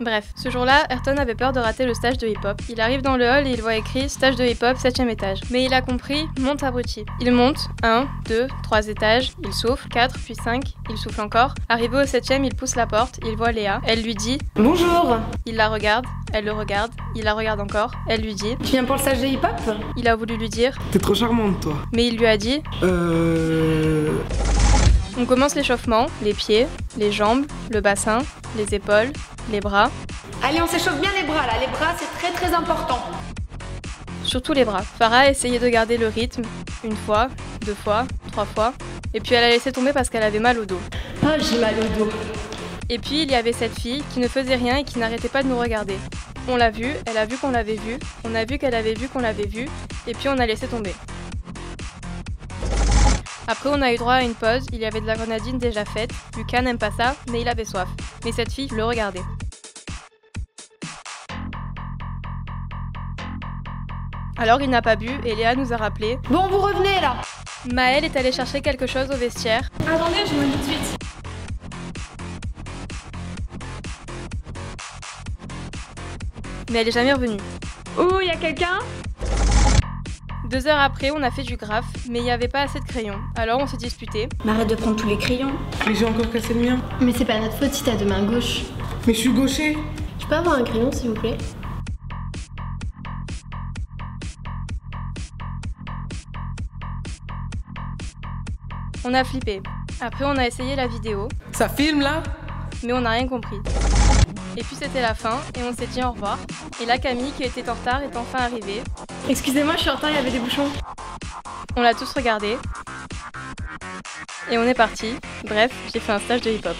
Bref, ce jour-là, Ayrton avait peur de rater le stage de hip-hop. Il arrive dans le hall et il voit écrit stage de hip-hop 7ème étage. Mais il a compris, monte abruti. Il monte, 1, 2, 3 étages, il souffle, 4, puis 5, il souffle encore. Arrivé au 7ème, il pousse la porte, il voit Léa. Elle lui dit « Bonjour !» Il la regarde, elle le regarde, il la regarde encore, elle lui dit « Tu viens pour le stage de hip-hop ? Il a voulu lui dire « T'es trop charmante, toi. » Mais il lui a dit « On commence l'échauffement, les pieds, les jambes, le bassin, les épaules, les bras. » Allez, on s'échauffe bien les bras là, les bras c'est très très important. Surtout les bras. Farah a essayé de garder le rythme, une fois, 2 fois, 3 fois, et puis elle a laissé tomber parce qu'elle avait mal au dos. Oh, j'ai mal au dos. Et puis il y avait cette fille qui ne faisait rien et qui n'arrêtait pas de nous regarder. On l'a vue, elle a vu qu'on l'avait vue, on a vu qu'elle avait vu qu'on l'avait vue, et puis on a laissé tomber. Après on a eu droit à une pause, il y avait de la grenadine déjà faite, Lucas n'aime pas ça, mais il avait soif. Mais cette fille le regardait. Alors il n'a pas bu et Léa nous a rappelé « Bon, vous revenez là !» Maëlle est allée chercher quelque chose au vestiaire. Attendez, je viens tout de suite. Mais elle est jamais revenue. Oh, y a quelqu'un ? 2 heures après, on a fait du graphe, mais il n'y avait pas assez de crayons. Alors on s'est disputé. Mais arrête de prendre tous les crayons. Mais j'ai encore cassé le mien. Mais c'est pas notre faute si t'as deux mains gauches. Mais je suis gaucher. Je peux avoir un crayon s'il vous plaît? On a flippé. Après on a essayé la vidéo, Ça filme là? mais on n'a rien compris. Et puis c'était la fin, et on s'est dit au revoir. Et là Camille, qui était en retard, est enfin arrivée. Excusez-moi, je suis en retard, il y avait des bouchons. On l'a tous regardé. Et on est parti. Bref, j'ai fait un stage de hip-hop.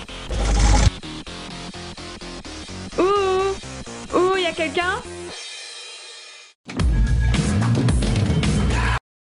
Ouh, y a quelqu'un ?